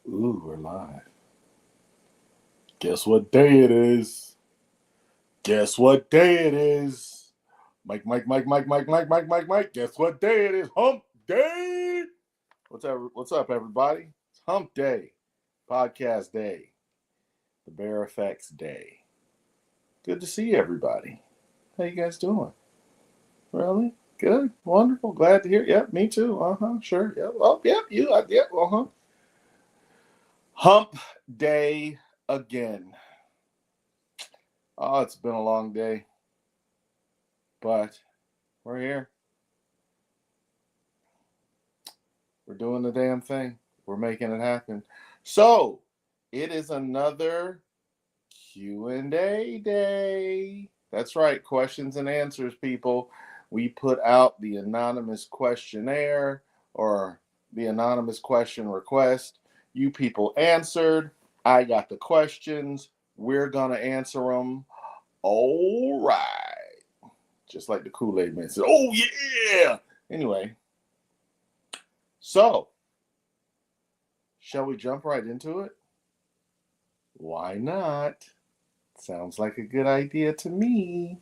Ooh, we're live. Guess what day it is? Guess what day it is? Mike. Guess what day it is? Hump day. What's up, everybody? It's Hump Day, podcast day, the Bear Effects day. Good to see everybody. How you guys doing? Really? Good. Wonderful. Glad to hear. Yep, me too. Sure. Yep. Oh, yep. You. Yep. Hump day again. Oh, it's been a long day, but we're here. We're doing the damn thing. We're making it happen. So, it is another Q&A day. That's right, questions and answers, people. We put out the anonymous questionnaire or the anonymous question request. You people answered. I got the questions. We're going to answer them. All right. Just like the Kool-Aid man said, oh, yeah. Anyway, so shall we jump right into it? Why not? Sounds like a good idea to me.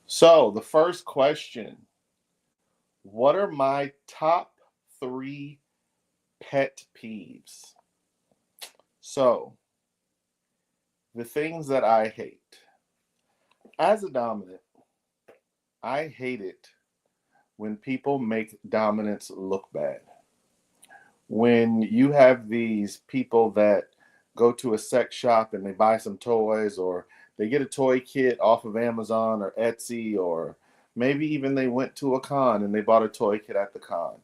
So, the first question: what are my top 3 pet peeves? So, the things that I hate. As a dominant, I hate it when people make dominance look bad. When you have these people that go to a sex shop and they buy some toys, or they get a toy kit off of Amazon or Etsy, or maybe even they went to a con and they bought a toy kit at the con.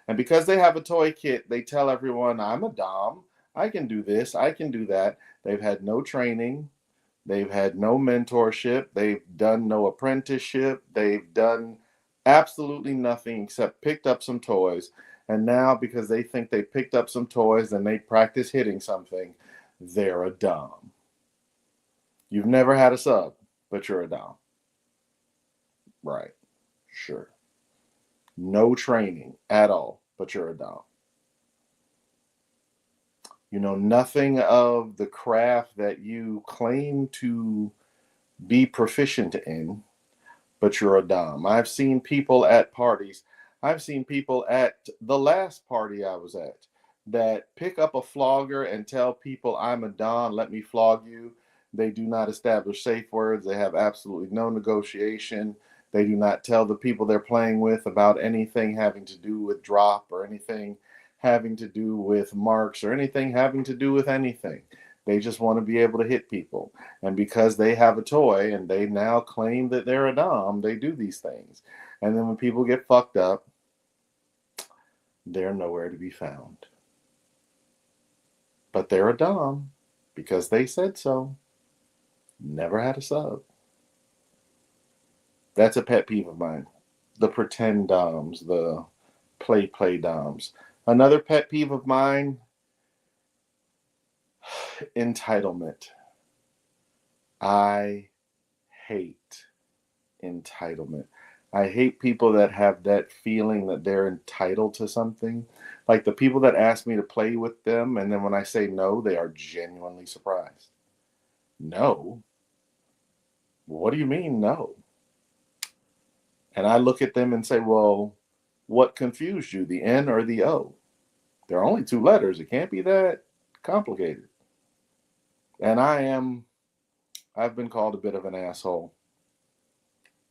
And because they have a toy kit, they tell everyone, I'm a dom, I can do this, I can do that. They've had no training, they've had no mentorship, they've done no apprenticeship, they've done absolutely nothing except picked up some toys. And now, because they think they picked up some toys and they practice hitting something, they're a dom. You've never had a sub, but you're a dom. Right. Sure. No training at all, but you're a dom. You know nothing of the craft that you claim to be proficient in, but you're a dom. I've seen people at parties. I've seen people at the last party I was at that pick up a flogger and tell people, I'm a dom, let me flog you. They do not establish safe words. They have absolutely no negotiation. They do not tell the people they're playing with about anything having to do with drop or anything having to do with marks or anything having to do with anything. They just want to be able to hit people. And because they have a toy and they now claim that they're a dom, they do these things. And then when people get fucked up, they're nowhere to be found. But they're a dom because they said so. Never had a sub. That's a pet peeve of mine. The pretend doms, the play doms. Another pet peeve of mine: entitlement. I hate entitlement. I hate people that have that feeling that they're entitled to something. Like the people that ask me to play with them, and then when I say no, they are genuinely surprised. No? What do you mean, no? And I look at them and say, well, what confused you, the N or the O? There are only 2 letters. It can't be that complicated. And I've been called a bit of an asshole.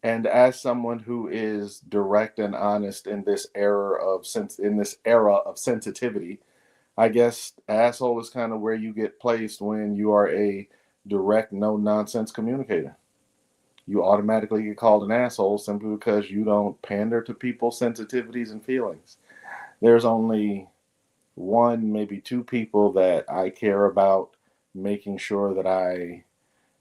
And as someone who is direct and honest in this era of sensitivity, I guess asshole is kind of where you get placed when you are a direct, no nonsense communicator. You automatically get called an asshole simply because you don't pander to people's sensitivities and feelings. There's only 1, maybe 2 people that I care about making sure that I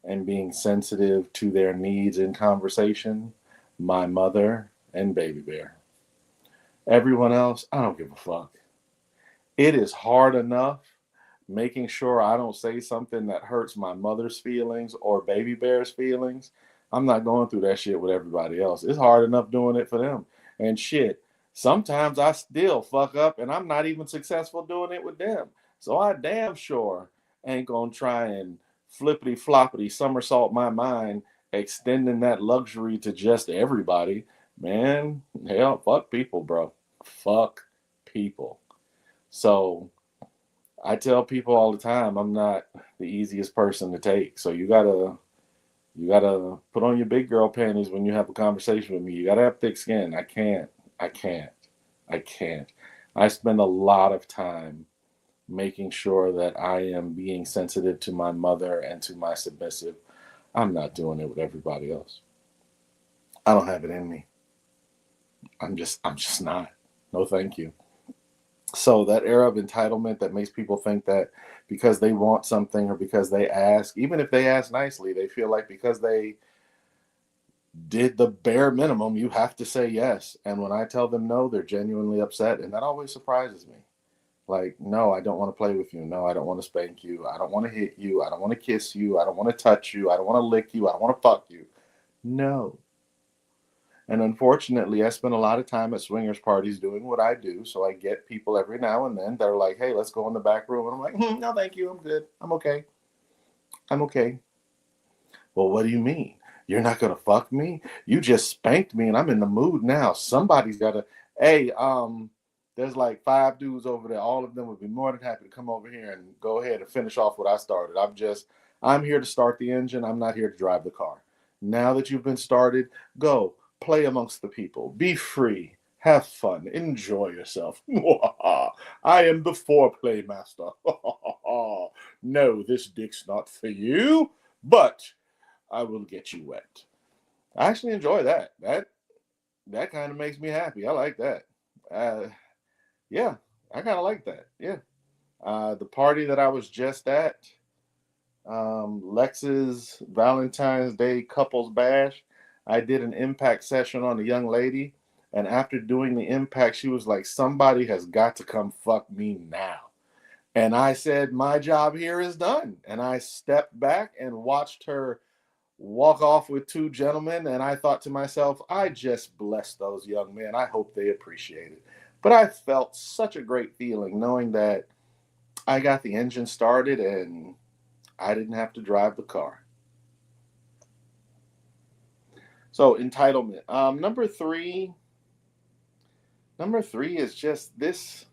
am being sensitive to their needs in conversation: my mother and Baby Bear. Everyone else, I don't give a fuck. It is hard enough making sure I don't say something that hurts my mother's feelings or Baby Bear's feelings. I'm not going through that shit with everybody else. It's hard enough doing it for them. And shit, sometimes I still fuck up and I'm not even successful doing it with them. So I damn sure ain't gonna try and flippity floppity somersault my mind, extending that luxury to just everybody. Man, hell, fuck people, bro. Fuck people. So I tell people all the time I'm not the easiest person to take. So you gotta put on your big girl panties when you have a conversation with me. You gotta have thick skin. I can't. I can't. I can't. I spend a lot of time making sure that I am being sensitive to my mother and to my submissive. I'm not doing it with everybody else. I don't have it in me. I'm just not. No thank you. So that era of entitlement that makes people think that because they want something or because they ask, even if they ask nicely, they feel like because they did the bare minimum, you have to say yes. And when I tell them no, they're genuinely upset. And that always surprises me. Like, no, I don't want to play with you. No, I don't want to spank you. I don't want to hit you. I don't want to kiss you. I don't want to touch you. I don't want to lick you. I don't want to fuck you. No. And unfortunately, I spend a lot of time at swingers parties doing what I do. So I get people every now and then that are like, hey, let's go in the back room. And I'm like, no, thank you. I'm good. I'm okay. I'm okay. Well, what do you mean? You're not going to fuck me? You just spanked me and I'm in the mood now. Somebody's got to, hey, there's like 5 dudes over there. All of them would be more than happy to come over here and go ahead and finish off what I started. I'm here to start the engine. I'm not here to drive the car. Now that you've been started, go play amongst the people. Be free. Have fun. Enjoy yourself. I am the foreplay master. No, this dick's not for you, but I will get you wet. I actually enjoy that. That kind of makes me happy. I like that. Uh, yeah, I kind of like that. Yeah. The party that I was just at, Lex's Valentine's Day couples bash, I did an impact session on a young lady. And after doing the impact, she was like, somebody has got to come fuck me now. And I said, my job here is done. And I stepped back and watched her walk off with 2 gentlemen. And I thought to myself, I just bless those young men. I hope they appreciate it. But I felt such a great feeling knowing that I got the engine started and I didn't have to drive the car. So entitlement. Number three is just this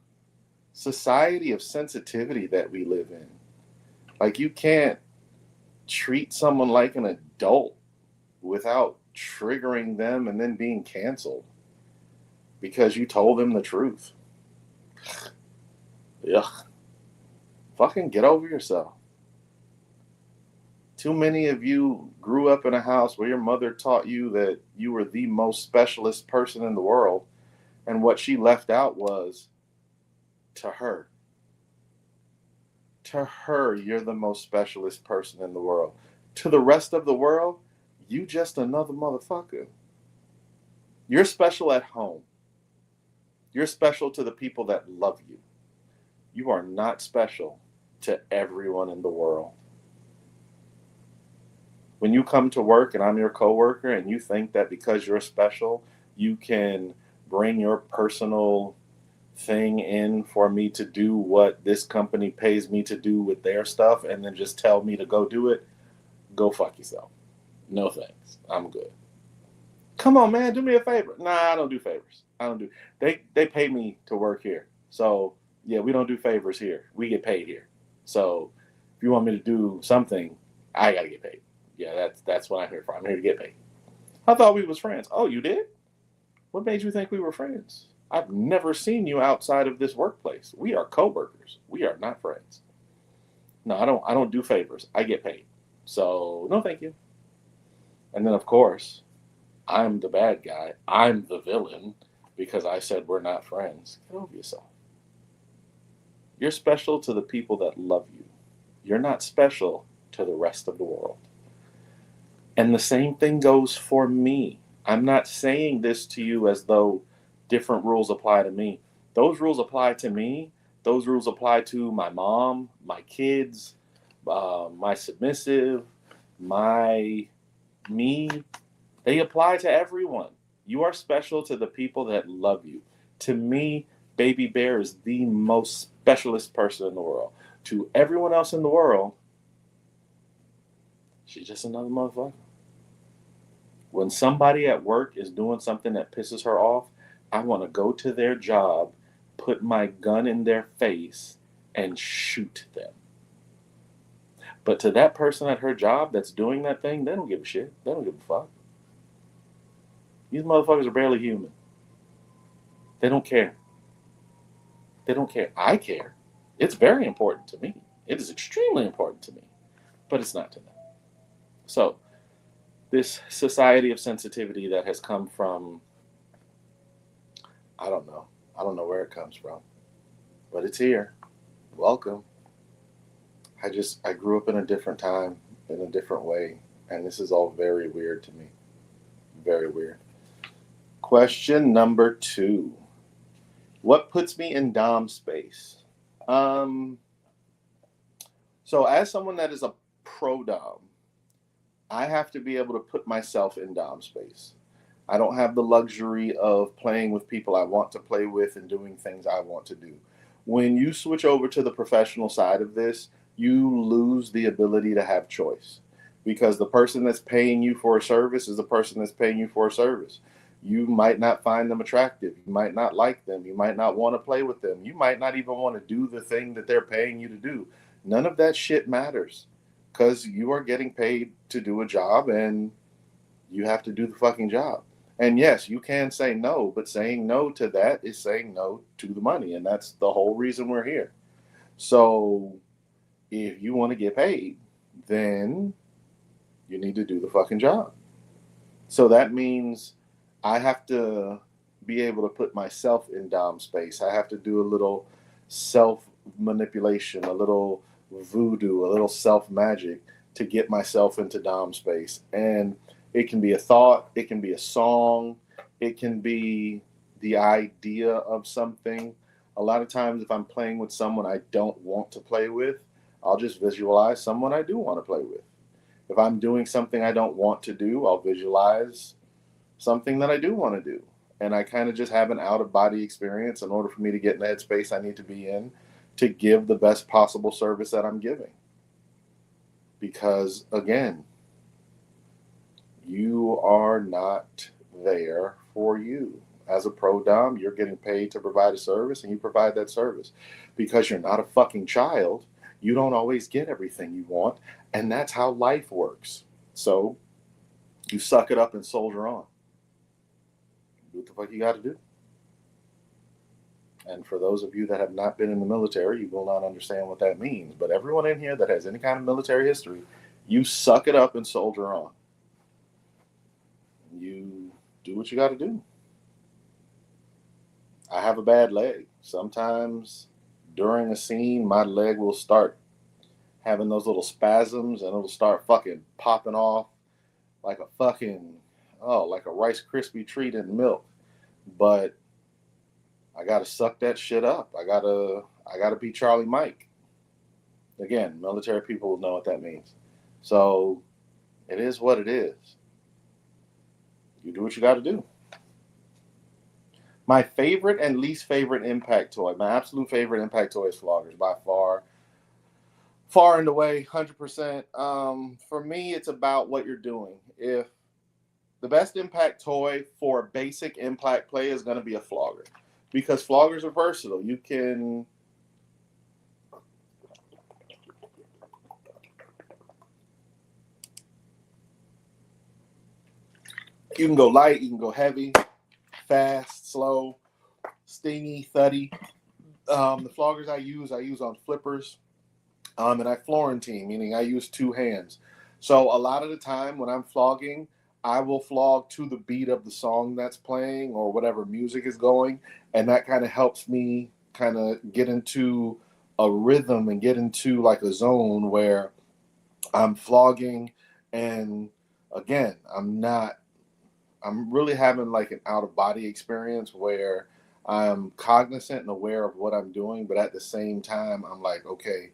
society of sensitivity that we live in. Like you can't treat someone like an adult without triggering them and then being canceled because you told them the truth. Ugh. Fucking get over yourself. Too many of you grew up in a house where your mother taught you that you were the most specialist person in the world, and what she left out was to her. To her, you're the most specialist person in the world. To the rest of the world, you just another motherfucker. You're special at home. You're special to the people that love you. You are not special to everyone in the world. When you come to work and I'm your coworker and you think that because you're special, you can bring your personal thing in for me to do what this company pays me to do with their stuff and then just tell me to go do it, go fuck yourself. No thanks. I'm good. Come on, man, do me a favor. Nah, I don't do favors. I don't do. They pay me to work here. So, yeah, we don't do favors here. We get paid here. So, if you want me to do something, I got to get paid. Yeah, that's what I'm here for. I'm here to get paid. I thought we was friends. Oh, you did? What made you think we were friends? I've never seen you outside of this workplace. We are coworkers. We are not friends. No, I don't do favors. I get paid. So, no thank you. And then of course, I'm the bad guy. I'm the villain because I said we're not friends. Get over yourself. You're special to the people that love you. You're not special to the rest of the world. And the same thing goes for me. I'm not saying this to you as though different rules apply to me. Those rules apply to me. Those rules apply to my mom, my kids, my submissive, my me. They apply to everyone. You are special to the people that love you. To me, Baby Bear is the most specialist person in the world. To everyone else in the world, she's just another motherfucker. When somebody at work is doing something that pisses her off, I want to go to their job, put my gun in their face, and shoot them. But to that person at her job that's doing that thing, they don't give a shit. They don't give a fuck. These motherfuckers are barely human. They don't care. They don't care. I care. It's very important to me. It is extremely important to me. But it's not to them. So, this society of sensitivity that has come from, I don't know. I don't know where it comes from. But it's here. Welcome. I grew up in a different time, in a different way. And this is all very weird to me. Very weird. Question number 2. What puts me in Dom space? So as someone that is a pro Dom, I have to be able to put myself in Dom space. I don't have the luxury of playing with people I want to play with and doing things I want to do. When you switch over to the professional side of this, you lose the ability to have choice, because the person that's paying you for a service is the person that's paying you for a service. You might not find them attractive. You might not like them. You might not want to play with them. You might not even want to do the thing that they're paying you to do. None of that shit matters, because you are getting paid to do a job and you have to do the fucking job. And yes, you can say no, but saying no to that is saying no to the money. And that's the whole reason we're here. So if you want to get paid, then you need to do the fucking job. So that means I have to be able to put myself in Dom space. I have to do a little self manipulation, a little voodoo, a little self magic to get myself into Dom space. And it can be a thought, it can be a song, it can be the idea of something. A lot of times, if I'm playing with someone I don't want to play with, I'll just visualize someone I do want to play with. If I'm doing something I don't want to do, I'll visualize something that I do want to do. And I kind of just have an out of body experience in order for me to get in the headspace I need to be in to give the best possible service that I'm giving. Because again, you are not there for you. As a pro Dom, you're getting paid to provide a service, and you provide that service. Because you're not a fucking child, you don't always get everything you want, and that's how life works. So you suck it up and soldier on. Do what the fuck you got to do. And for those of you that have not been in the military, you will not understand what that means. But everyone in here that has any kind of military history, you suck it up and soldier on. You do what you got to do. I have a bad leg. Sometimes during a scene, my leg will start having those little spasms and it'll start fucking popping off like a fucking, like a Rice Krispie treat in milk. But I gotta suck that shit up. I gotta be Charlie Mike. Again, military people will know what that means. So it is what it is. You do what you gotta do. My favorite and least favorite impact toy, my absolute favorite impact toy is Floggers by far. Far and away, 100%. For me, it's about what you're doing. If the best impact toy for basic impact play is going to be a Flogger, because Floggers are versatile. You can go light, you can go heavy, fast, slow, stingy, thuddy. The Floggers I use on flippers. And I Florentine, meaning I use two hands. So a lot of the time when I'm flogging, I will flog to the beat of the song that's playing or whatever music is going. And that kind of helps me kind of get into a rhythm and get into like a zone where I'm flogging. And again, I'm really having like an out of body experience where I'm cognizant and aware of what I'm doing. But at the same time, I'm like, okay,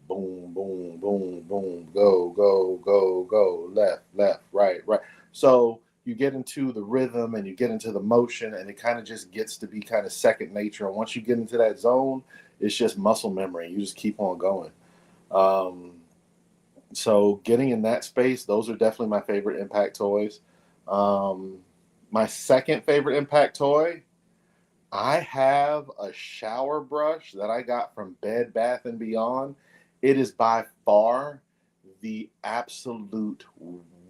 boom, boom, boom, boom, go, go, go, go, left, left, right, right. So you get into the rhythm and you get into the motion, and it kind of just gets to be kind of second nature. And once you get into that zone, it's just muscle memory. You just keep on going. Um, so getting in that space, those are definitely my favorite impact toys. Um, my second favorite impact toy, I have a shower brush that I got from Bed Bath and Beyond. It is by far the absolute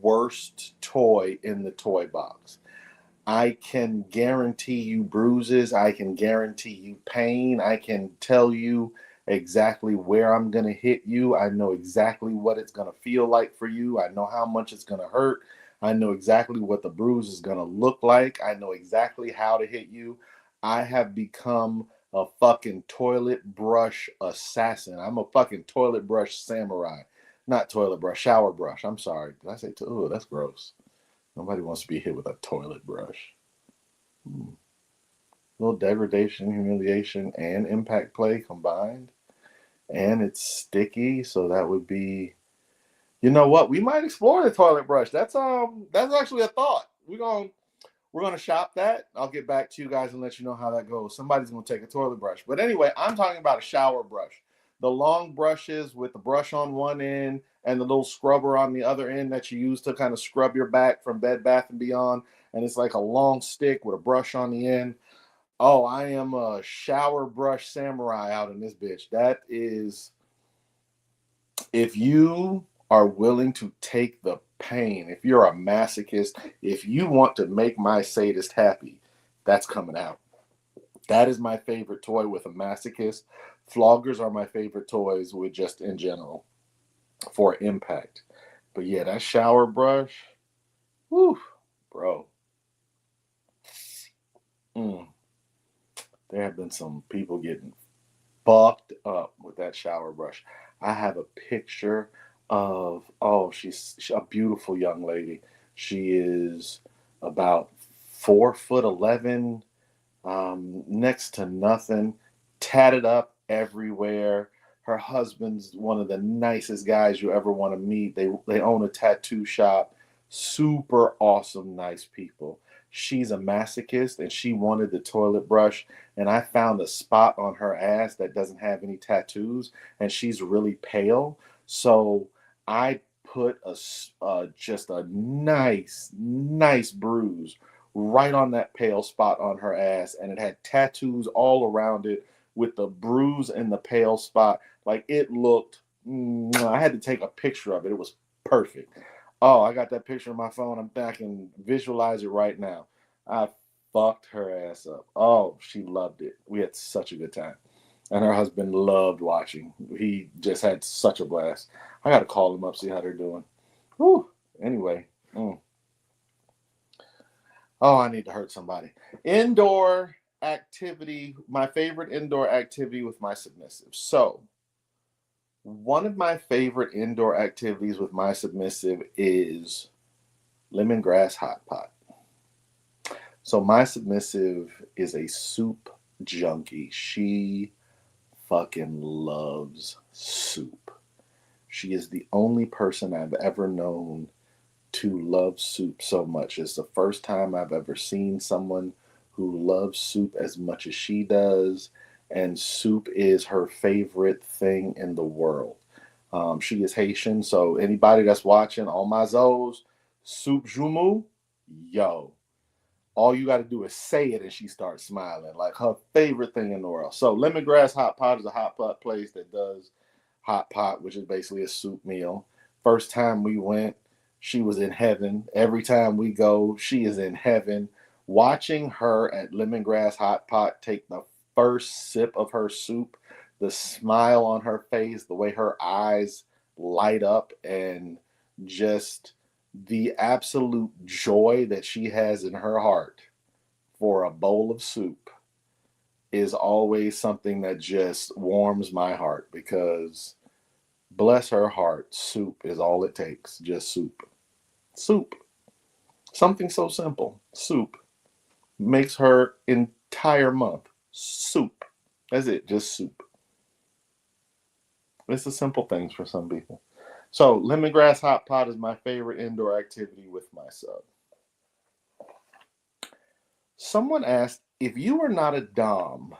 worst toy in the toy box. I can guarantee you bruises. I can guarantee you pain. I can tell you exactly where I'm going to hit you. I know exactly what it's going to feel like for you. I know how much it's going to hurt. I know exactly what the bruise is going to look like. I know exactly how to hit you. I have become a fucking toilet brush assassin. I'm a fucking toilet brush samurai. Not toilet brush, shower brush. I'm sorry. Did I say, oh, that's gross. Nobody wants to be hit with a toilet brush. Hmm. Little degradation, humiliation, and impact play combined. And it's sticky, so that would be. You know what? We might explore the toilet brush. That's actually a thought. We're gonna shop that. I'll get back to you guys and let you know how that goes. Somebody's gonna take a toilet brush. But anyway, I'm talking about a shower brush. The long brushes with the brush on one end and the little scrubber on the other end that you use to kind of scrub your back from Bed Bath and Beyond. And it's like a long stick with a brush on the end. Oh, I am a shower brush samurai out in this bitch. That is, if you are willing to take the pain, if you're a masochist, if you want to make my sadist happy, that's coming out. That is my favorite toy with a masochist. Floggers are my favorite toys with just in general for impact. But yeah, that shower brush, whew, bro. Mm, there have been some people getting fucked up with that shower brush. I have a picture of, oh, she's a beautiful young lady. She is about 4'11", next to nothing, tatted up everywhere. Her husband's one of the nicest guys you ever want to meet. They own a tattoo shop. Super awesome, nice people. She's a masochist and she wanted the toilet brush. And I found a spot on her ass that doesn't have any tattoos, and she's really pale. So I put just a nice bruise right on that pale spot on her ass, and it had tattoos all around it with the bruise and the pale spot. Like it looked, I had to take a picture of it. It was perfect. Oh, I got that picture on my phone. I can visualize it right now. I fucked her ass up. Oh, she loved it. We had such a good time. And her husband loved watching. He just had such a blast. I got to call them up, see how they're doing. Whew. Anyway. Oh, I need to hurt somebody. Indoor activity, my favorite indoor activity with my submissive. So, one of my favorite indoor activities with my submissive is lemongrass hot pot. So, my submissive is a soup junkie. She fucking loves soup. She is the only person I've ever known to love soup so much. It's the first time I've ever seen someone who loves soup as much as she does, and soup is her favorite thing in the world. She is Haitian, so anybody that's watching, all my Zos, soup jumu, yo, all you got to do is say it and she starts smiling. Like her favorite thing in the world. So Lemongrass Hot Pot is a hot pot place that does hot pot, which is basically a soup meal. First time we went, she was in heaven. Every time we go, she is in heaven. Watching her at Lemongrass Hot Pot take the first sip of her soup, the smile on her face, the way her eyes light up, and just the absolute joy that she has in her heart for a bowl of soup is always something that just warms my heart, because bless her heart, soup is all it takes. Just soup. Soup. Something so simple. Soup makes her entire month. Soup. That's it. Just soup. It's the simple things for some people. So lemongrass hot pot is my favorite indoor activity with my sub. Someone asked, if you were not a Dom,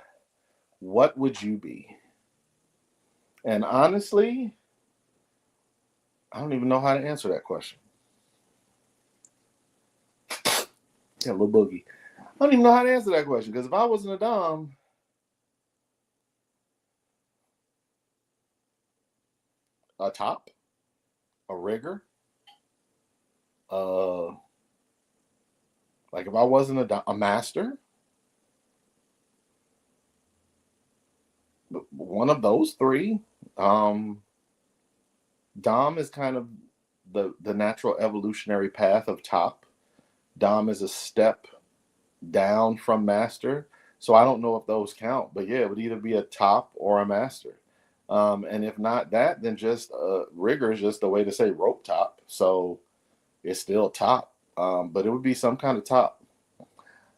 what would you be? And honestly, I don't even know how to answer that question. Yeah, little boogie. I don't even know how to answer that question because if I wasn't a Dom, a top, a rigger, uh, like if I wasn't a master, one of those three. Um, Dom is kind of the natural evolutionary path of top. Dom is a step down from master. So I don't know if those count, but yeah, it would either be a top or a master. And if not that, then just rigger is just a way to say rope top. So it's still top, but it would be some kind of top.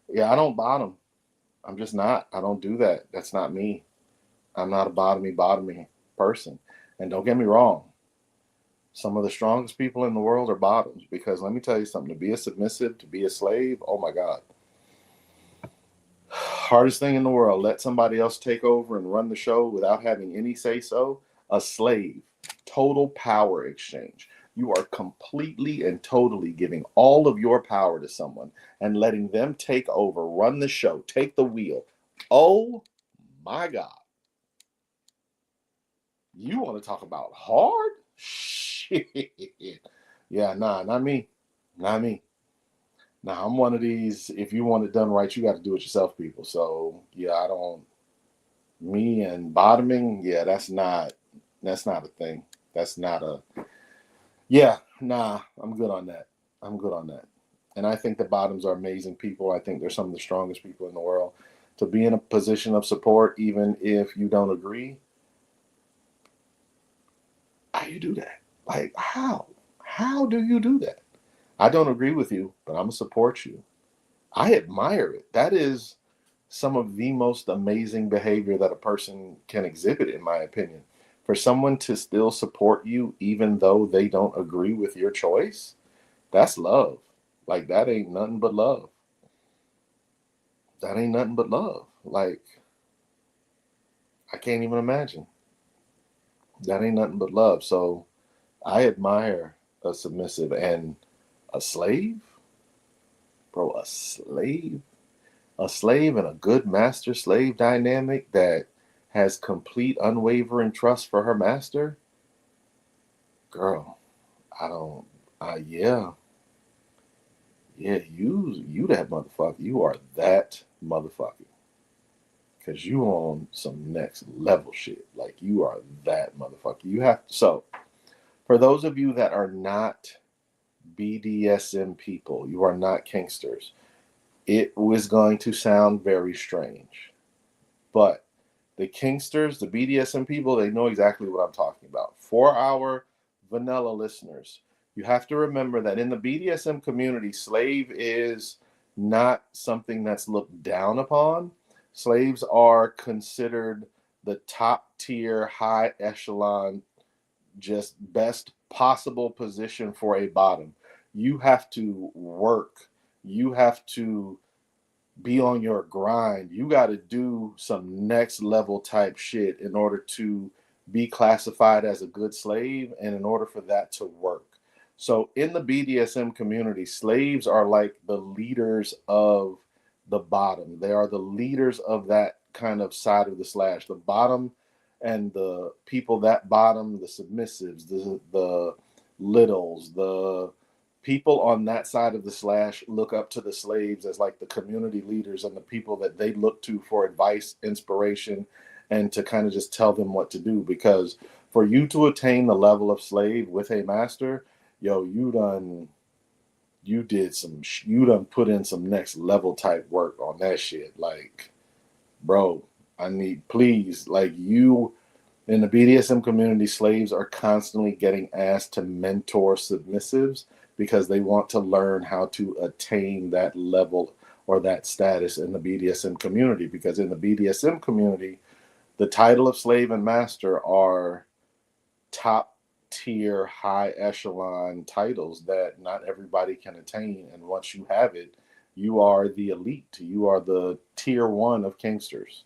Yeah, I don't bottom. I'm just not. I don't do that. That's not me. I'm not a bottomy person. And don't get me wrong, some of the strongest people in the world are bottoms because let me tell you something, to be a submissive, to be a slave, oh my God. Hardest thing in the world, let somebody else take over and run the show without having any say so. A slave, total power exchange. You are completely and totally giving all of your power to someone and letting them take over, run the show, take the wheel. Oh my God. You want to talk about hard? Shit. Yeah, nah, not me. Not me. Now I'm one of these. If you want it done right, you got to do it yourself, people. So yeah, I don't. Me and bottoming, yeah, that's not a thing. That's not a. Yeah, nah, I'm good on that. I'm good on that. And I think the bottoms are amazing people. I think they're some of the strongest people in the world. To be in a position of support, even if you don't agree, how you do that? Like how? How do you do that? I don't agree with you, but I'm gonna support you. I admire it. That is some of the most amazing behavior that a person can exhibit, in my opinion. For someone to still support you, even though they don't agree with your choice, that's love. Like, that ain't nothing but love. That ain't nothing but love. Like, I can't even imagine. That ain't nothing but love. So, I admire a submissive and a slave, bro, a slave and a good master slave dynamic that has complete unwavering trust for her master, girl, I don't yeah. Yeah, you that motherfucker. You are that motherfucker. Cause you on some next level shit. Like you are that motherfucker. You have to, so for those of you that are not BDSM people, you are not kinksters, it was going to sound very strange. But the Kingsters, the BDSM people, they know exactly what I'm talking about. For our vanilla listeners, you have to remember that in the BDSM community, slave is not something that's looked down upon. Slaves are considered the top tier, high echelon, just best possible position for a bottom. You have to work. You have to be on your grind. You got to do some next level type shit in order to be classified as a good slave and in order for that to work. So in the BDSM community, slaves are like the leaders of the bottom. They are the leaders of that kind of side of the slash. The bottom and the people that bottom, the submissives, the littles, the people on that side of the slash look up to the slaves as like the community leaders and the people that they look to for advice, inspiration, and to kind of just tell them what to do. Because for you to attain the level of slave with a master, yo, you done put in some next level type work on that shit. Like, bro, I need, please, like, you in the BDSM community, slaves are constantly getting asked to mentor submissives because they want to learn how to attain that level or that status in the BDSM community. Because in the BDSM community, the title of slave and master are top tier, high echelon titles that not everybody can attain. And once you have it, You are the elite. You are the tier one of Kingsters.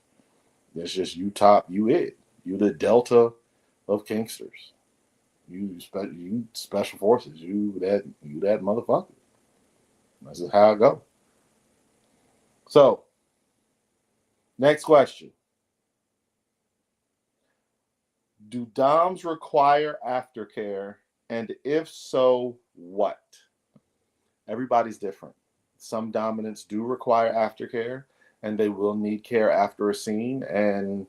It's just you top, you it. You the Delta of Kingsters. You special forces. You that motherfucker. This is how I go. So, next question. Do DOMs require aftercare? And if so, what? Everybody's different. Some dominants do require aftercare and they will need care after a scene. And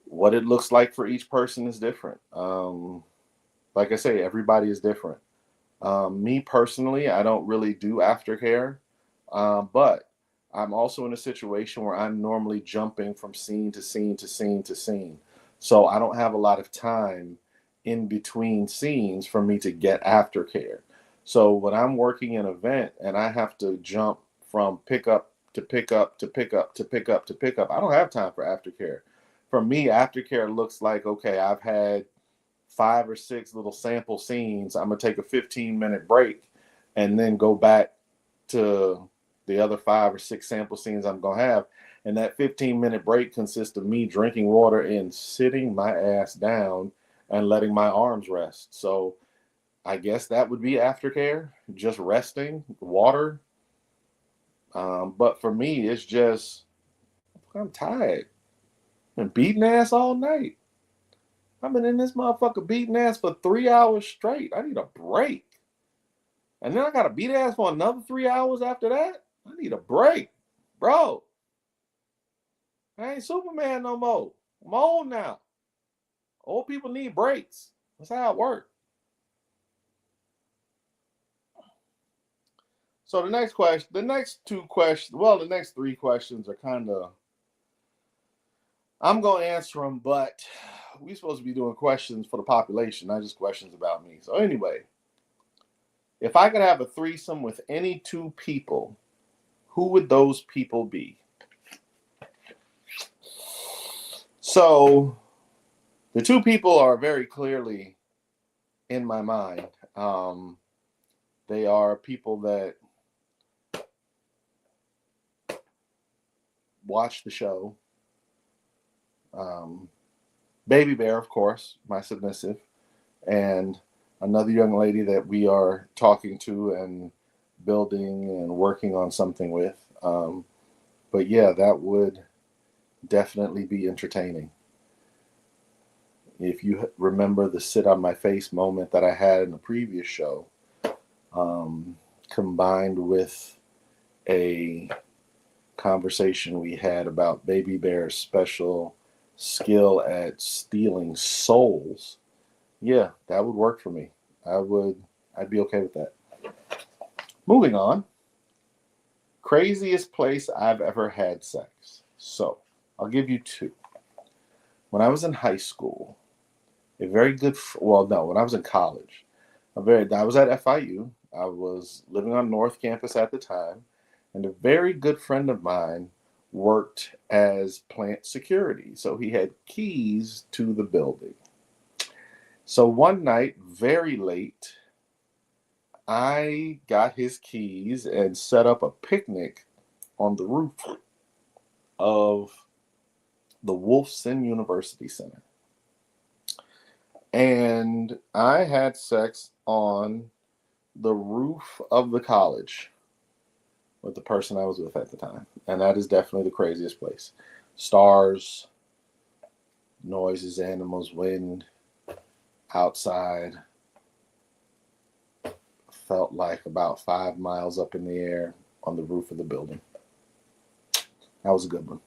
what it looks like for each person is different. Like I say, everybody is different. Me personally, I don't really do aftercare, but I'm also in a situation where I'm normally jumping from scene to scene to scene to scene. So I don't have a lot of time in between scenes for me to get aftercare. So when I'm working an event and I have to jump from pickup to pickup to pickup to pickup to pickup, I don't have time for aftercare. For me, aftercare looks like, okay, I've had 5 or 6 little sample scenes. I'm gonna take a 15-minute break and then go back to the other 5 or 6 sample scenes I'm gonna have. And that 15-minute break consists of me drinking water and sitting my ass down and letting my arms rest. So I guess that would be aftercare, just resting, water. But for me, it's just I'm tired. Been beating ass all night. I've been in this motherfucker beating ass for 3 hours straight. I need a break. And then I got to beat ass for another 3 hours after that. I need a break. Bro, I ain't Superman no more. I'm old now. Old people need breaks. That's how it works. So the next question, the next 2 questions, well, the next 3 questions are kind of, I'm going to answer them, but we're supposed to be doing questions for the population, not just questions about me. So anyway, if I could have a threesome with any 2 people, who would those people be? So the 2 people are very clearly in my mind. They are people that watch the show. Baby Bear, of course, my submissive, and another young lady that we are talking to and building and working on something with. But yeah, that would definitely be entertaining. If you remember the sit on my face moment that I had in the previous show, combined with a conversation we had about Baby Bear's special skill at stealing souls, yeah, that would work for me. I'd be okay with that. Moving on. Craziest place I've ever had sex. So, I'll give you 2. When I was in high school, a very good, well, no, when I was in college, I was at FIU. I was living on North Campus at the time, and a very good friend of mine worked as plant security. So he had keys to the building. So one night, very late, I got his keys and set up a picnic on the roof of the Wolfson University Center. And I had sex on the roof of the college with the person I was with at the time. And that is definitely the craziest place. Stars, noises, animals, wind, outside. Felt like about 5 miles up in the air on the roof of the building. That was a good one.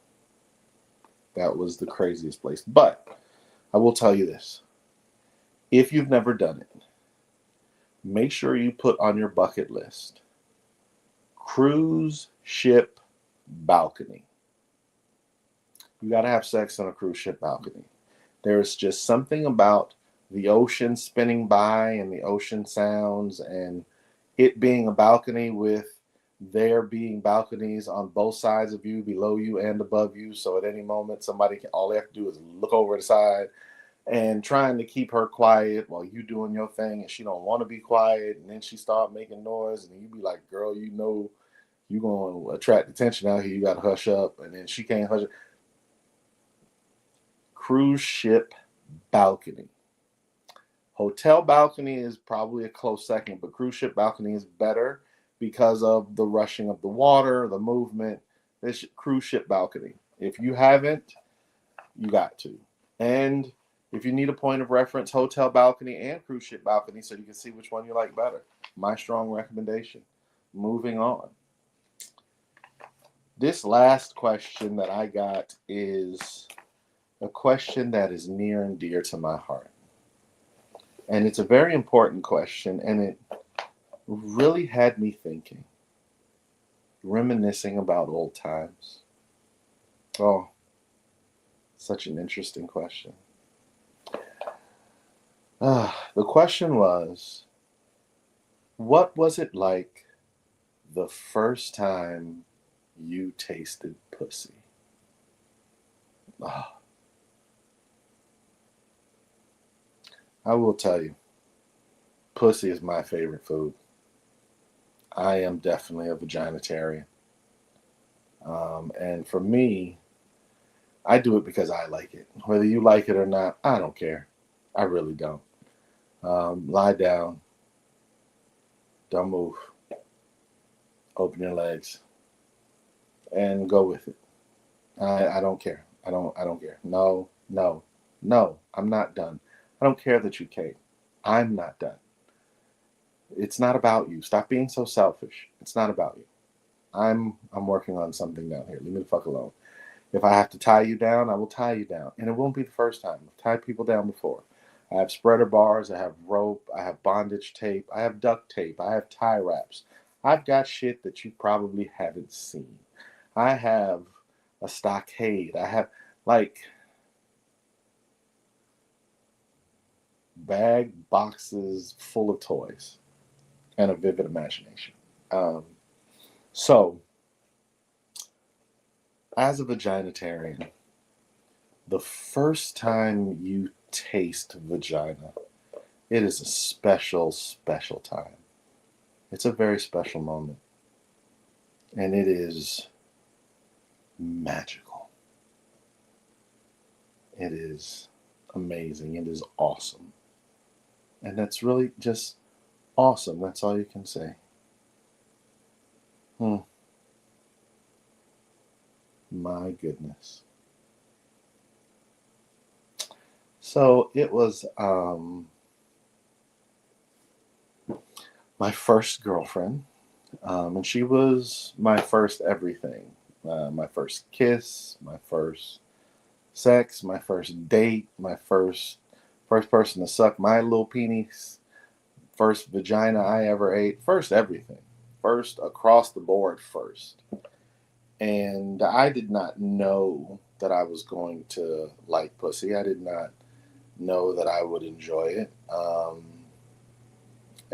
That was the craziest place. But I will tell you this. If you've never done it, make sure you put on your bucket list cruise ship balcony. You got to have sex on a cruise ship balcony. There's just something about the ocean spinning by and the ocean sounds and it being a balcony with there being balconies on both sides of you, below you and above you. So at any moment, all they have to do is look over the side and trying to keep her quiet while you doing your thing and she don't want to be quiet. And then she start making noise and you be like, girl, You gonna attract attention out here. You gotta hush up, and then she can't hush. Cruise ship balcony. Hotel balcony is probably a close second, but cruise ship balcony is better because of the rushing of the water, the movement. This cruise ship balcony. If you haven't, you got to. And if you need a point of reference, hotel balcony and cruise ship balcony, so you can see which one you like better. My strong recommendation. Moving on. This last question that I got is a question that is near and dear to my heart. And it's a very important question, and it really had me thinking, reminiscing about old times. Oh, such an interesting question. The question was, what was it like the first time you tasted pussy? Ah, I will tell you, pussy is my favorite food. I am definitely a vaginitarian. And for me, I do it because I like it. Whether you like it or not, I don't care. I really don't. Lie down. Don't move. Open your legs and go with it. I don't care. I don't care. No, no, no. I'm not done. I don't care that you came. I'm not done. It's not about you. Stop being so selfish. It's not about you. I'm working on something down here. Leave me the fuck alone. If I have to tie you down, I will tie you down. And it won't be the first time. I've tied people down before. I have spreader bars, I have rope, I have bondage tape, I have duct tape, I have tie wraps. I've got shit that you probably haven't seen. I have a stockade. I have like bag boxes full of toys and a vivid imagination. Um, so, as a vaginitarian, the first time you taste vagina, it is a special, special time. It's a very special moment. And it is magical. It is amazing. It is awesome. And that's really just awesome. That's all you can say. My goodness. So it was my first girlfriend, and she was my first everything. My first kiss, my first sex, my first date, my first person to suck my little penis, first vagina I ever ate, first everything, first across the board, first. And I did not know that I was going to like pussy. I did not know that I would enjoy it. I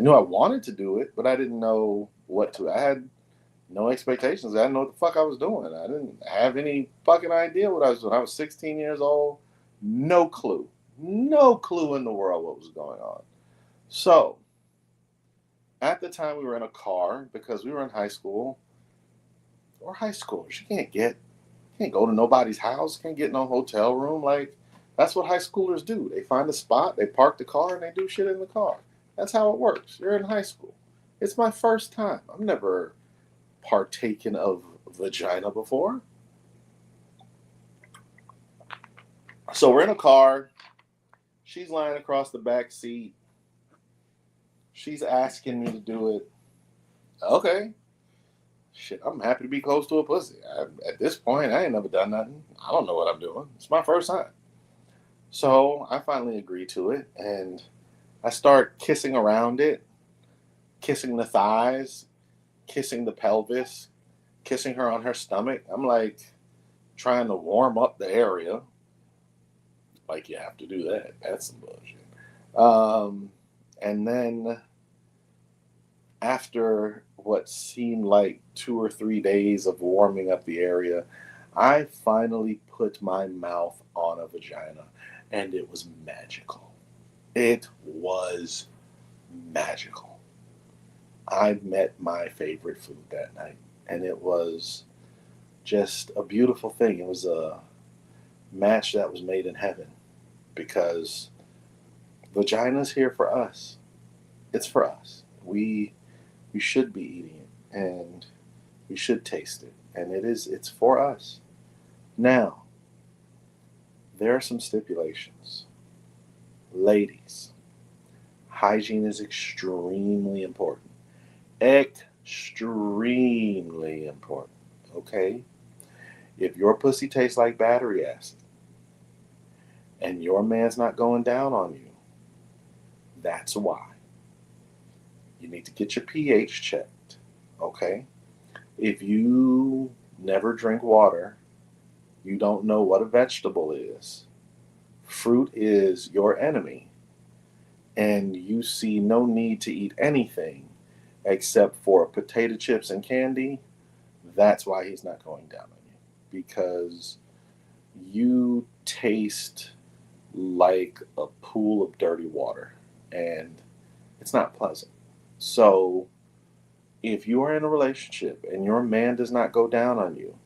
knew I wanted to do it, but I didn't know what to. I had no expectations. I didn't know what the fuck I was doing. I didn't have any fucking idea what I was doing. I was 16 years old. No clue. No clue in the world what was going on. So, at the time we were in a car because we were in high school. Or high schoolers. You can't go to nobody's house, can't get no hotel room. Like, that's what high schoolers do. They find a spot, they park the car, and they do shit in the car. That's how it works. You're in high school. It's my first time. I've never partaken of vagina before. So we're in a car. She's lying across the back seat. She's asking me to do it. Okay. Shit, I'm happy to be close to a pussy. At this point, I ain't never done nothing. I don't know what I'm doing. It's my first time. So I finally agree to it, and I start kissing around it, kissing the thighs, kissing the pelvis, kissing her on her stomach. I'm like trying to warm up the area. Like you have to do that. That's some bullshit. And then after what seemed like 2 or 3 days of warming up the area, I finally put my mouth on a vagina, and it was magical. It was magical. I met my favorite food that night, and it was just a beautiful thing. It was a match that was made in heaven because vagina's here for us. It's for us. We should be eating it and we should taste it. And it's for us. Now, there are some stipulations. Ladies, hygiene is extremely important. Extremely important. Okay? If your pussy tastes like battery acid and your man's not going down on you, that's why. You need to get your pH checked. Okay? If you never drink water, you don't know what a vegetable is. Fruit is your enemy, and you see no need to eat anything except for potato chips and candy. That's why he's not going down on you, because you taste like a pool of dirty water, and it's not pleasant. So, if you are in a relationship and your man does not go down on you,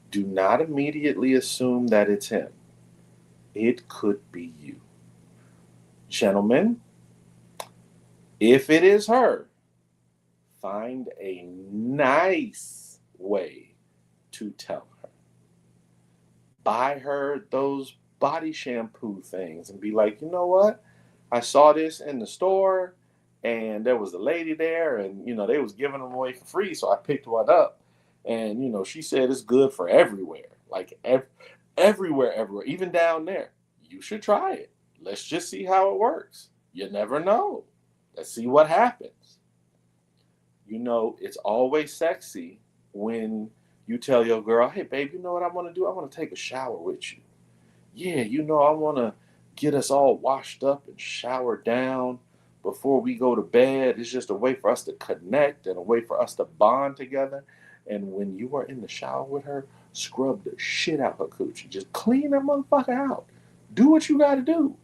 do not immediately assume that it's him. It could be you. Gentlemen, if it is her, find a nice way to tell her. Buy her those body shampoo things and be like, you know what? I saw this in the store and there was a lady there and, they was giving them away for free. So I picked one up and, she said it's good for everywhere. Like everywhere, even down there. You should try it. Let's just see how it works. You never know. Let's see what happens. It's always sexy when you tell your girl, hey, babe, you know what I want to do? I want to take a shower with you. Yeah, I want to get us all washed up and shower down before we go to bed. It's just a way for us to connect and a way for us to bond together. And when you are in the shower with her, scrub the shit out her coochie. Just clean that motherfucker out. Do what you got to do.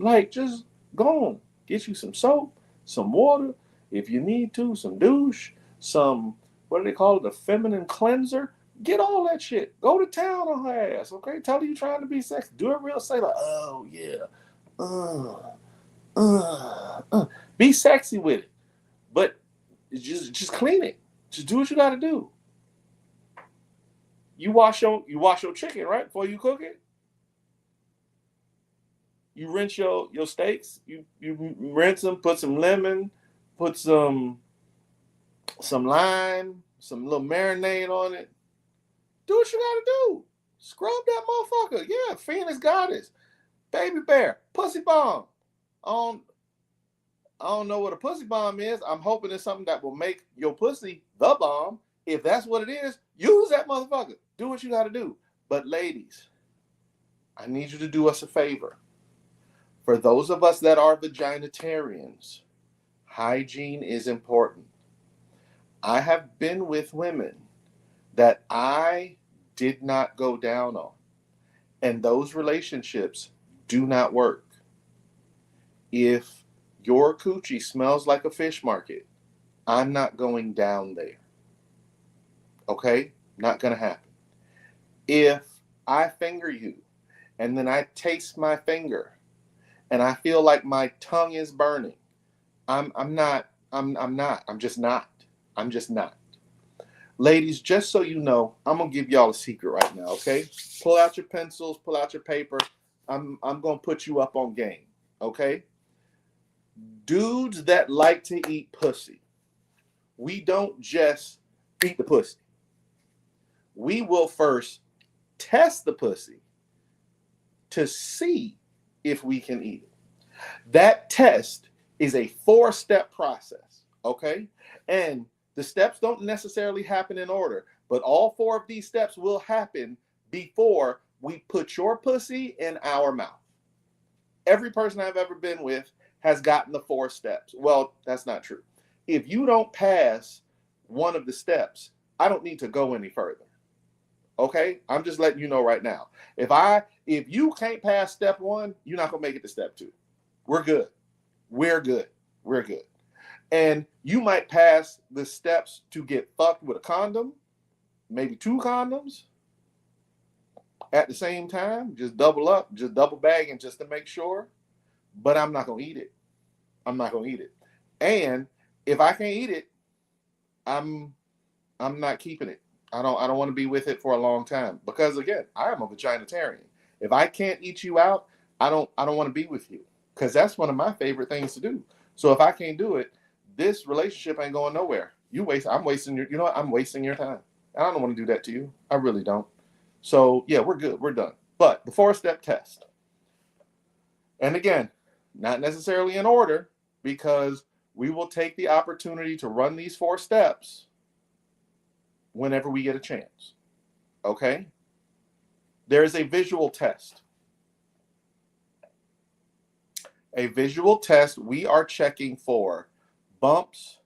Like, just go on. Get you some soap, some water. If you need to, some douche, some, what do they call it, a feminine cleanser. Get all that shit. Go to town on her ass, okay? Tell her you're trying to be sexy. Do it real, say like, oh, yeah. Be sexy with it. But just clean it. Just do what you got to do. You wash your chicken, right, before you cook it? You rinse your steaks. You rinse them, put some lemon, put some lime, some little marinade on it. Do what you gotta do. Scrub that motherfucker. Yeah, Phoenix Goddess, Baby Bear, Pussy Bomb. I don't know what a pussy bomb is. I'm hoping it's something that will make your pussy the bomb. If that's what it is, use that motherfucker. Do what you gotta do. But ladies, I need you to do us a favor. For those of us that are vaginitarians, hygiene is important. I have been with women that I did not go down on, and those relationships do not work. If your coochie smells like a fish market, I'm not going down there. Okay? Not going to happen. If I finger you and then I taste my finger and I feel like my tongue is burning, I'm just not. Ladies, just so you know, I'm gonna give y'all a secret right now, okay? Pull out your pencils, pull out your paper. I'm gonna put you up on game, okay? Dudes that like to eat pussy, we don't just eat the pussy. We will first test the pussy to see if we can eat it. That test is a 4-step process, okay? And the steps don't necessarily happen in order, but all 4 of these steps will happen before we put your pussy in our mouth. Every person I've ever been with has gotten the 4 steps. Well, that's not true. If you don't pass one of the steps, I don't need to go any further. Okay? I'm just letting you know right now. If you can't pass step 1, you're not gonna make it to step 2. We're good. We're good. And you might pass the steps to get fucked with a condom, maybe 2 condoms at the same time, just double up, just double bagging just to make sure. But I'm not gonna eat it. I'm not gonna eat it. And if I can't eat it, I'm I'm not keeping it. I don't want to be with it for a long time because again, I am a vaginitarian. If I can't eat you out, I don't want to be with you because that's one of my favorite things to do. So if I can't do it, this relationship ain't going nowhere. I'm wasting your, I'm wasting your time. I don't want to do that to you. I really don't. So yeah, we're good. We're done. But the 4-step test, and again, not necessarily in order because we will take the opportunity to run these 4 steps whenever we get a chance. Okay? There is a visual test. A visual test, we are checking for bumps,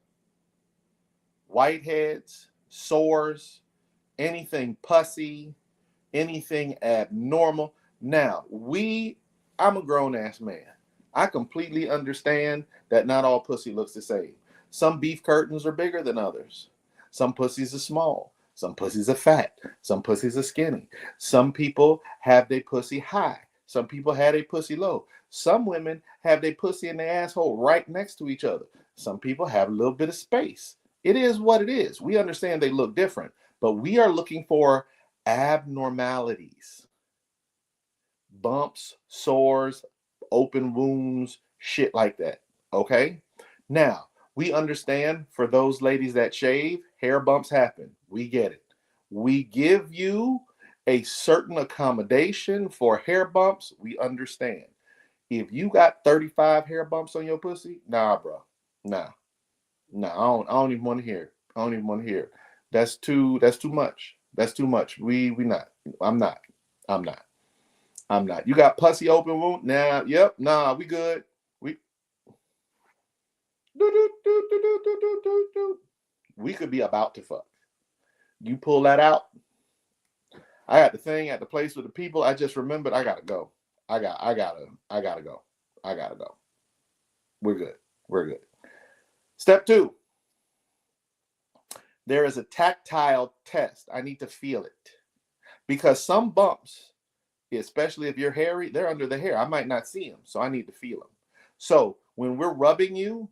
whiteheads, sores, anything pussy, anything abnormal. Now, I'm a grown ass man. I completely understand that not all pussy looks the same. Some beef curtains are bigger than others. Some pussies are small. Some pussies are fat. Some pussies are skinny. Some people have their pussy high. Some people have their pussy low. Some women have their pussy and their asshole right next to each other. Some people have a little bit of space. It is what it is. We understand they look different, but we are looking for abnormalities, bumps, sores, open wounds, shit like that. Okay? Now, we understand for those ladies that shave, hair bumps happen. We get it. We give you a certain accommodation for hair bumps. We understand. If you got 35 hair bumps on your pussy, nah, bro. Nah. Nah, I don't even want to hear. I don't even want to hear. That's too much. That's too much. We not. I'm not. I'm not. I'm not. You got pussy open wound? Nah, yep, nah, we good. We do, do, do, do, do, do, do, do, do. We could be about to fuck. You pull that out. I got the thing at the place with the people. I just remembered I gotta go. I gotta go. I gotta go. We're good. We're good. Step 2. There is a tactile test. I need to feel it. Because some bumps, especially if you're hairy, they're under the hair. I might not see them, so I need to feel them. So when we're rubbing you,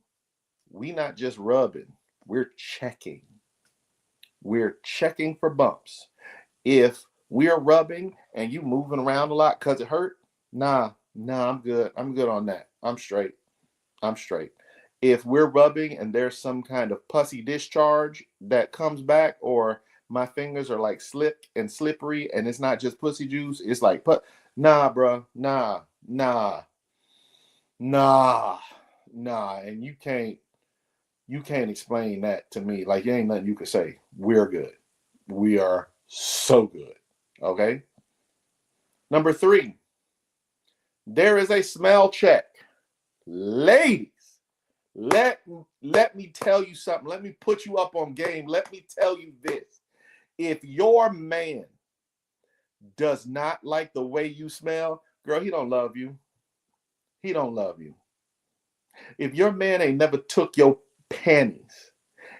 we not just rubbing, we're checking. We're checking for bumps. If we're rubbing and you moving around a lot because it hurt, nah, I'm good. I'm good on that. I'm straight. I'm straight. If we're rubbing and there's some kind of pussy discharge that comes back, or my fingers are like slick and slippery and it's not just pussy juice, it's like, nah, bro, nah, and you can't explain that to me. Like, there ain't nothing you could say. We're good. We are so good. Okay. Number 3, there is a smell check. Ladies, let me tell you something. Let me put you up on game. Let me tell you this. If your man does not like the way you smell, girl, he don't love you. He don't love you. If your man ain't never took your panties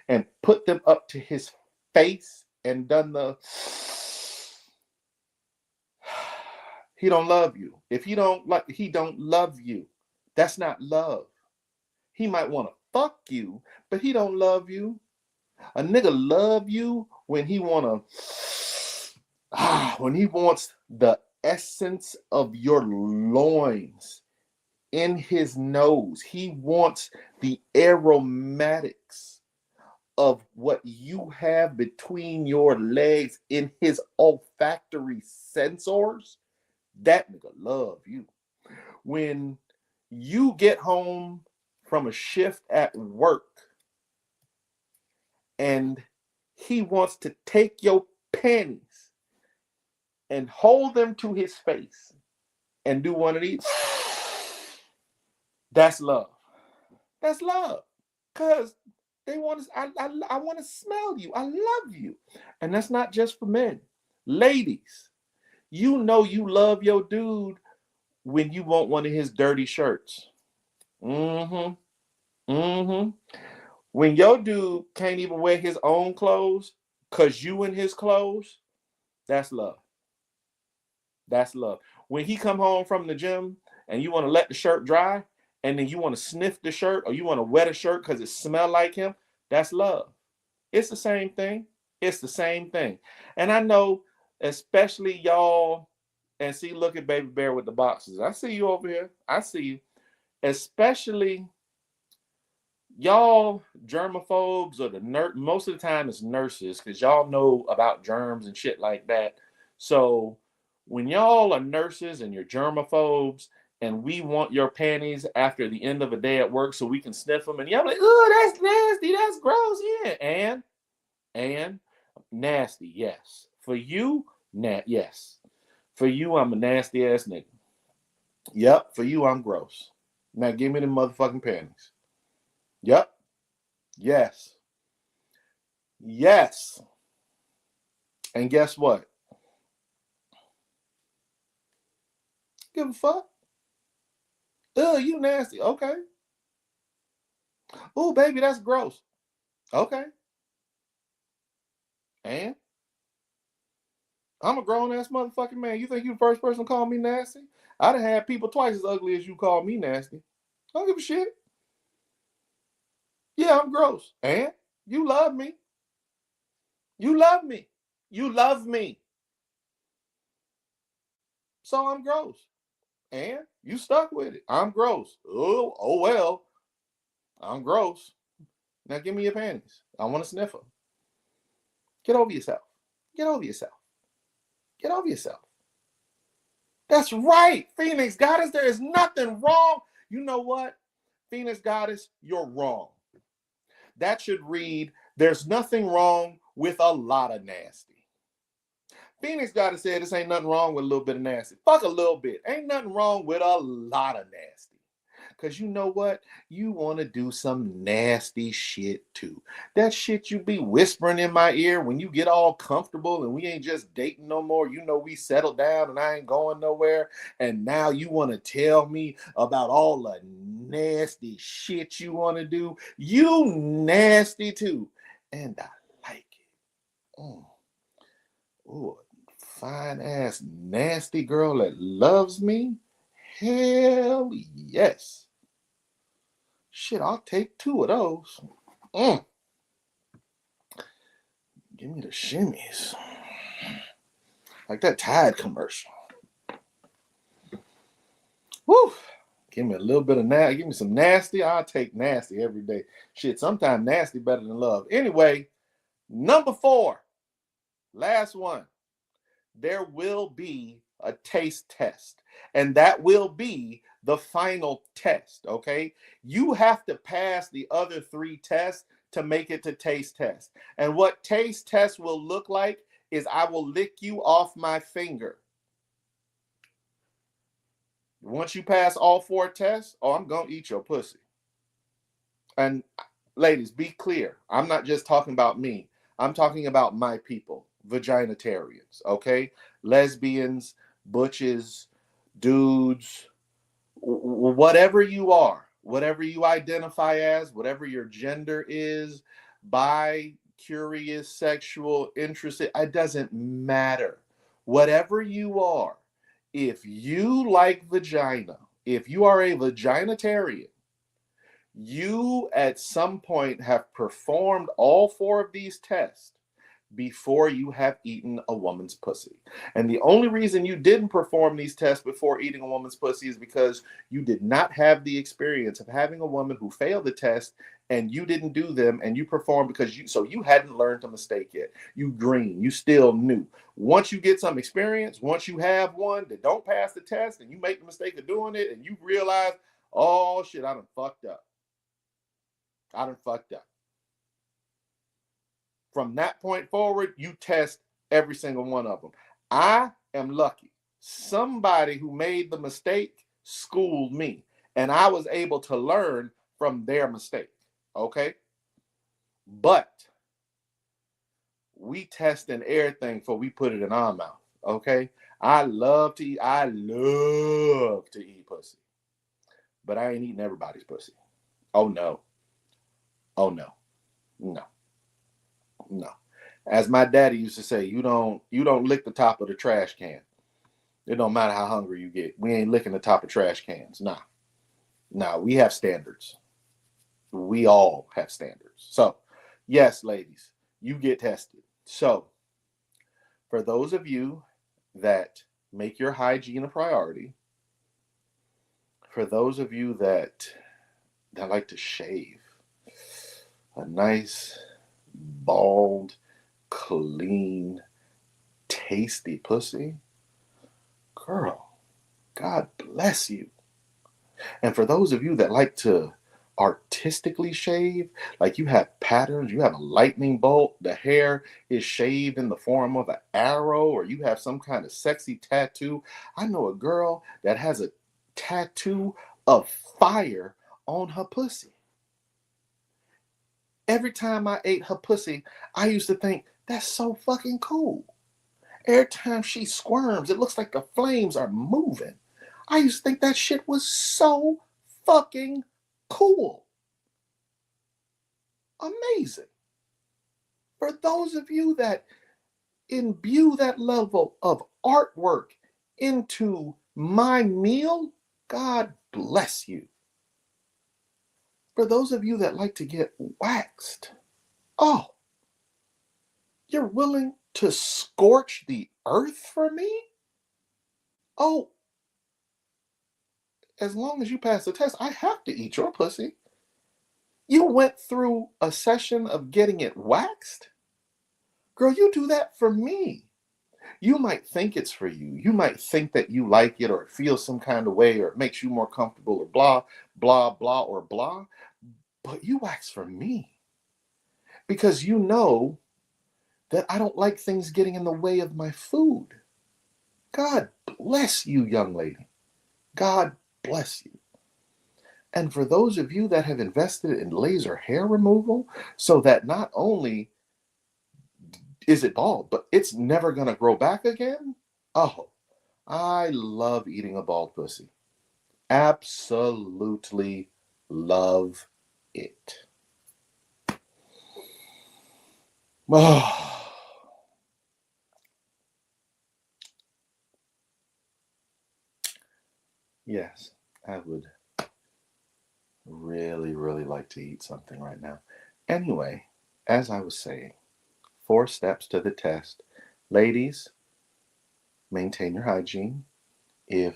and put them up to his face and done the he don't love you. If he don't love you. That's not love. He might want to fuck you, but he don't love you. A nigga love you when he when he wants the essence of your loins in his nose. He wants the aromatics of what you have between your legs in his olfactory sensors. That nigga love you. When you get home from a shift at work and he wants to take your panties and hold them to his face and do one of these, that's love. That's love. Because they want to, I want to smell you. I love you. And that's not just for men. Ladies, you know you love your dude when you want one of his dirty shirts. Mm-hmm. When your dude can't even wear his own clothes because you in his clothes, that's love. That's love. When he come home from the gym and you want to let the shirt dry and then you want to sniff the shirt or you want to wet a shirt because it smell like him, that's love. It's the same thing. It's the same thing. And I know, especially y'all, and see, look at Baby Bear with the boxes. I see you over here. I see you. Especially y'all germaphobes or the nurse. Most of the time it's nurses because y'all know about germs and shit like that. So when y'all are nurses and you're germaphobes and we want your panties after the end of a day at work so we can sniff them and y'all like, oh, that's nasty, that's gross, yeah. And nasty, yes. For you, yes. For you, I'm a nasty ass nigga. Yep, for you, I'm gross. Now give me the motherfucking panties. Yep. Yes. Yes. And guess what? Give a fuck. Ugh, you nasty. Okay. Oh, baby, that's gross. Okay. And I'm a grown ass motherfucking man. You think you the first person to call me nasty? I done had people twice as ugly as you call me nasty. I don't give a shit. Yeah, I'm gross. And you love me. You love me. You love me. So I'm gross. And you stuck with it. I'm gross. Oh well. I'm gross. Now give me your panties. I want to sniff them. Get over yourself. Get over yourself. Get over yourself. That's right, Phoenix Goddess. There is nothing wrong. You know what? Phoenix Goddess, you're wrong. That should read, there's nothing wrong with a lot of nasty. Phoenix Goddess said this ain't nothing wrong with a little bit of nasty. Fuck a little bit. Ain't nothing wrong with a lot of nasty. Because you know what? You want to do some nasty shit too. That shit you be whispering in my ear when you get all comfortable and we ain't just dating no more. You know, we settled down and I ain't going nowhere. And now you want to tell me about all the nasty shit you want to do. You nasty too. And I like it. Ooh, fine ass nasty girl that loves me. Hell yes. Shit, I'll take 2 of those. Give me the shimmies. Like that Tide commercial. Woo! Give me a little bit of nasty. Give me some nasty. I'll take nasty every day. Shit, sometimes nasty better than love. Anyway, number 4. Last one. There will be a taste test. And that will be the final test, okay? You have to pass the other 3 tests to make it to taste test. And what taste test will look like is I will lick you off my finger. Once you pass all 4 tests, oh, I'm going to eat your pussy. And ladies, be clear. I'm not just talking about me. I'm talking about my people, vaginatarians, okay? Lesbians, butches, dudes, whatever you are, whatever you identify as, whatever your gender is, bi, curious, sexual, interested, it doesn't matter. Whatever you are, if you like vagina, if you are a vaginatarian, you at some point have performed all 4 of these tests before you have eaten a woman's pussy. And the only reason you didn't perform these tests before eating a woman's pussy is because you did not have the experience of having a woman who failed the test and you didn't do them and you performed because you hadn't learned a mistake yet. You green, you still new. Once you get some experience, once you have one that don't pass the test and you make the mistake of doing it and you realize, oh shit, I done fucked up. I done fucked up. From that point forward, you test every single one of them. I am lucky. Somebody who made the mistake schooled me, and I was able to learn from their mistake. Okay? But we test and everything before we put it in our mouth. Okay? I love to eat pussy. But I ain't eating everybody's pussy. Oh no. Oh no. No, no. As my daddy used to say, you don't lick the top of the trash can. It don't matter how hungry you get. We ain't licking the top of trash cans. Nah. Nah, we have standards. We all have standards. So, yes, ladies, you get tested. So, for those of you that make your hygiene a priority, for those of you that like to shave, a nice, bald, clean, tasty pussy, girl, God bless you. And for those of you that like to artistically shave, like you have patterns, you have a lightning bolt, the hair is shaved in the form of an arrow, or you have some kind of sexy tattoo. I know a girl that has a tattoo of fire on her pussy. Every time I ate her pussy, I used to think, that's so fucking cool. Every time she squirms, it looks like the flames are moving. I used to think that shit was so fucking cool. Amazing. For those of you that imbue that level of artwork into my meal, God bless you. For those of you that like to get waxed, oh, you're willing to scorch the earth for me? Oh, as long as you pass the test, I have to eat your pussy. You went through a session of getting it waxed? Girl, you do that for me. You might think it's for you. You might think that you like it or it feels some kind of way or it makes you more comfortable or blah, blah, blah, or blah. But you wax for me because you know that I don't like things getting in the way of my food. God bless you, young lady. God bless you. And for those of you that have invested in laser hair removal, so that not only is it bald, but it's never going to grow back again. Oh, I love eating a bald pussy. Absolutely love it. Oh, yes, I would really, really like to eat something right now. Anyway, as I was saying, 4 steps to the test. Ladies, maintain your hygiene. If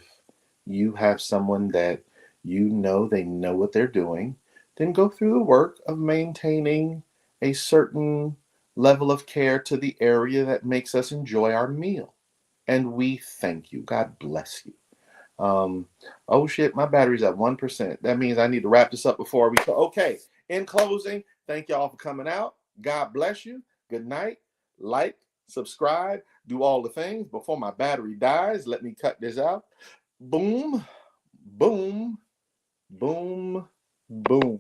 you have someone that you know they know what they're doing, then go through the work of maintaining a certain level of care to the area that makes us enjoy our meal. And we thank you. God bless you. Um, oh shit, my battery's at 1%. That means I need to wrap this up before we go. Okay, in closing, thank y'all for coming out. God bless you. Good night. Like, subscribe, do all the things before my battery dies. Let me cut this out. Boom, boom, boom, boom.